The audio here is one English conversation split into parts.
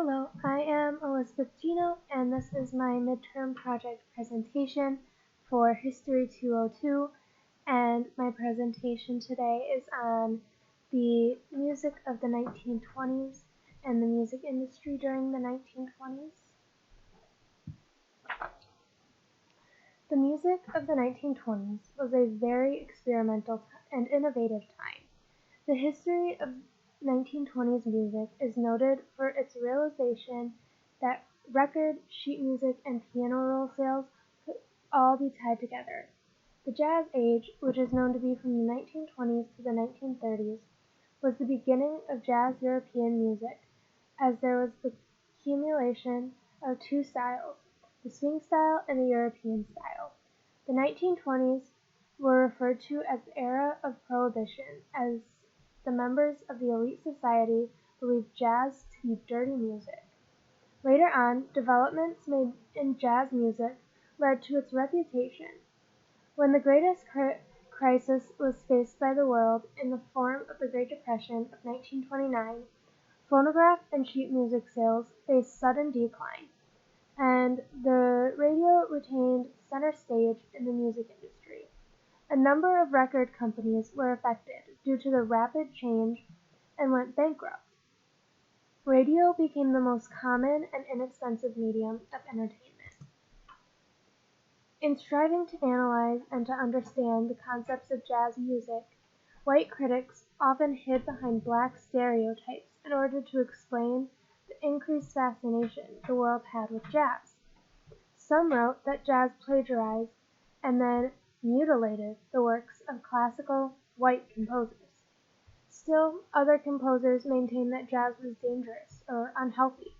Hello, I am Elizabeth Geno, and this is my midterm project presentation for History 202, and my presentation today is on the music of the 1920s and the music industry during the 1920s. The music of the 1920s was a very experimental and innovative time. The history of 1920s music is noted for its realization that record, sheet music, and piano roll sales could all be tied together. The Jazz Age, which is known to be from the 1920s to the 1930s, was the beginning of jazz European music, as there was the accumulation of two styles, the swing style and the European style. The 1920s were referred to as the era of Prohibition, as the members of the elite society believed jazz to be dirty music. Later on, developments made in jazz music led to its reputation. When the greatest crisis was faced by the world in the form of the Great Depression of 1929, phonograph and sheet music sales faced sudden decline, and the radio retained center stage in the music industry. A number of record companies were affected due to the rapid change and went bankrupt. Radio became the most common and inexpensive medium of entertainment. In striving to analyze and to understand the concepts of jazz music, white critics often hid behind black stereotypes in order to explain the increased fascination the world had with jazz. Some wrote that jazz plagiarized and then mutilated the works of classical white composers. Still, other composers maintained that jazz was dangerous or unhealthy.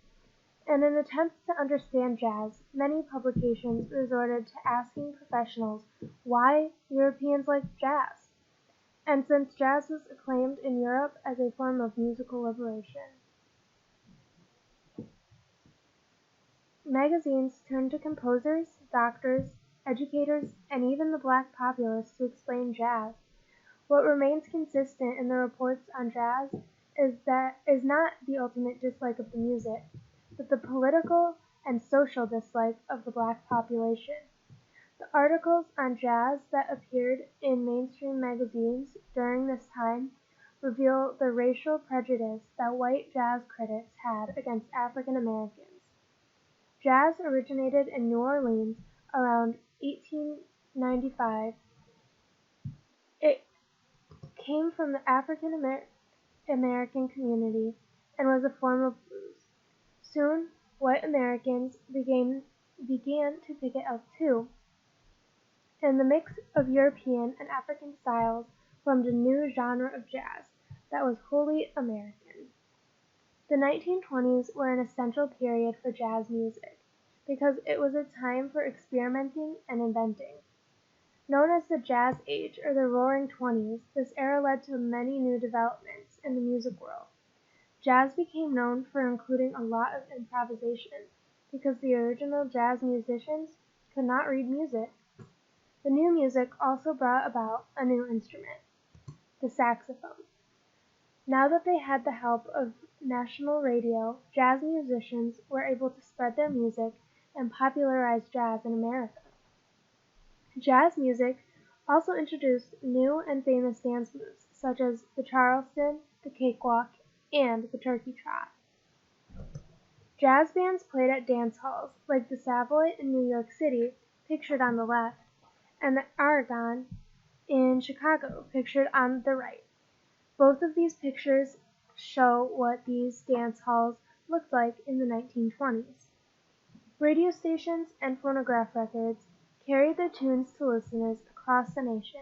In an attempt to understand jazz, many publications resorted to asking professionals why Europeans liked jazz. And since jazz was acclaimed in Europe as a form of musical liberation, magazines turned to composers, doctors, educators, and even the black populace to explain jazz. What remains consistent in the reports on jazz is not the ultimate dislike of the music, but the political and social dislike of the black population. The articles on jazz that appeared in mainstream magazines during this time reveal the racial prejudice that white jazz critics had against African Americans. Jazz originated in New Orleans around 1895. It came from the African American community and was a form of blues. Soon, white Americans began to pick it up too, and the mix of European and African styles formed a new genre of jazz that was wholly American. The 1920s were an essential period for jazz music because it was a time for experimenting and inventing. Known as the Jazz Age or the Roaring Twenties, this era led to many new developments in the music world. Jazz became known for including a lot of improvisation because the original jazz musicians could not read music. The new music also brought about a new instrument, the saxophone. Now that they had the help of national radio, jazz musicians were able to spread their music and popularize jazz in America. Jazz music also introduced new and famous dance moves, such as the Charleston, the cakewalk, and the turkey trot. Jazz bands played at dance halls, like the Savoy in New York City, pictured on the left, and the Aragon in Chicago, pictured on the right. Both of these pictures show what these dance halls looked like in the 1920s. Radio stations and phonograph records carried their tunes to listeners across the nation.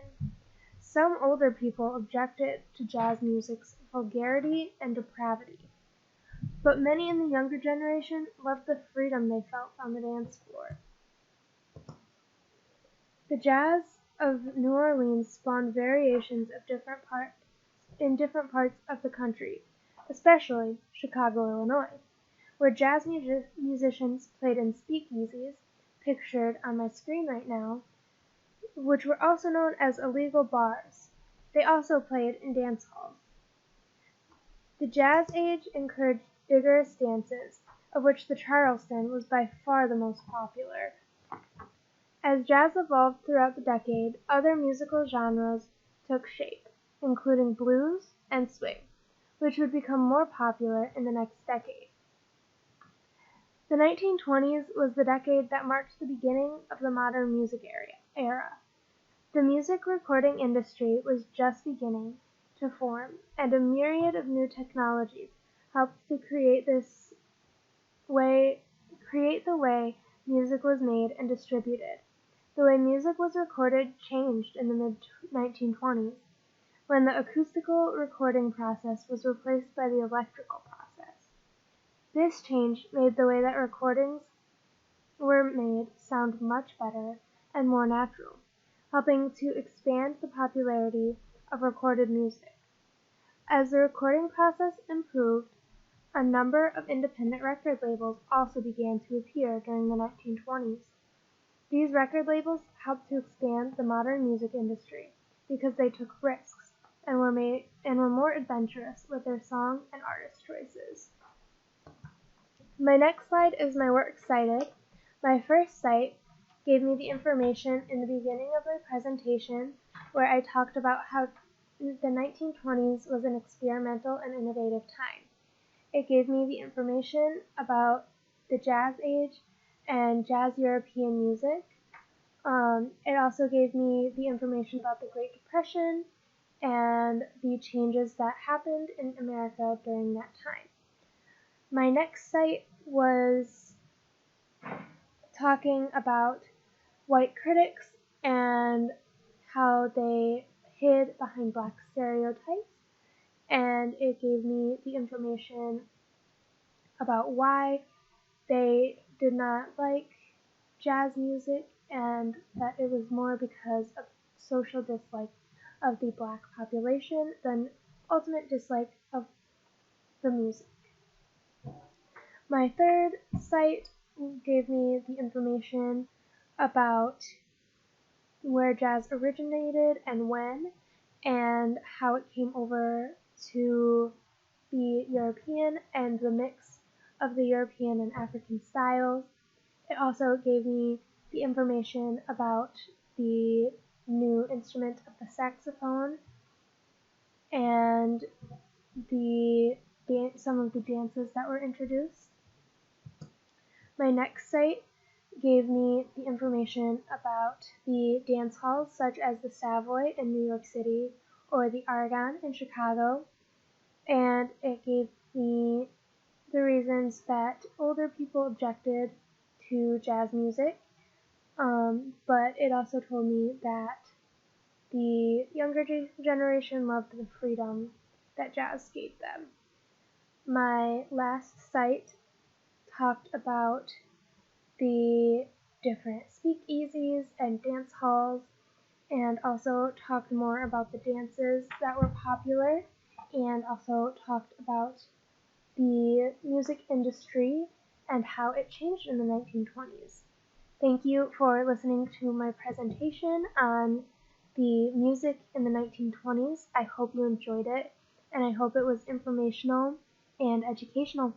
Some older people objected to jazz music's vulgarity and depravity, but many in the younger generation loved the freedom they felt on the dance floor. The jazz of New Orleans spawned variations of different parts of the country, especially Chicago, Illinois, where jazz musicians played in speakeasies, pictured on my screen right now, which were also known as illegal bars. They also played in dance halls. The Jazz Age encouraged vigorous dances, of which the Charleston was by far the most popular. As jazz evolved throughout the decade, other musical genres took shape, including blues and swing, which would become more popular in the next decade. The 1920s was the decade that marked the beginning of the modern music era. The music recording industry was just beginning to form, and a myriad of new technologies helped to create the way music was made and distributed. The way music was recorded changed in the mid-1920s, when the acoustical recording process was replaced by the electrical process. This change made the way that recordings were made sound much better and more natural, helping to expand the popularity of recorded music. As the recording process improved, a number of independent record labels also began to appear during the 1920s. These record labels helped to expand the modern music industry because they took risks and were more adventurous with their song and artist choices. My next slide is my works cited. My first cite gave me the information in the beginning of my presentation where I talked about how the 1920s was an experimental and innovative time. It gave me the information about the jazz age and jazz European music. It also gave me the information about the Great Depression and the changes that happened in America during that time. My next cite was talking about white critics and how they hid behind black stereotypes, and it gave me the information about why they did not like jazz music and that it was more because of social dislike of the black population than ultimate dislike of the music. My third cite gave me the information about where jazz originated and when, and how it came over to be European and the mix of the European and African styles. It also gave me the information about the new instrument of the saxophone and some of the dances that were introduced. My next cite gave me the information about the dance halls such as the Savoy in New York City or the Argonne in Chicago, and it gave me the reasons that older people objected to jazz music, but it also told me that the younger generation loved the freedom that jazz gave them. My last cite talked about the different speakeasies and dance halls, and also talked more about the dances that were popular, and also talked about the music industry and how it changed in the 1920s. Thank you for listening to my presentation on the music in the 1920s. I hope you enjoyed it, and I hope it was informational and educational.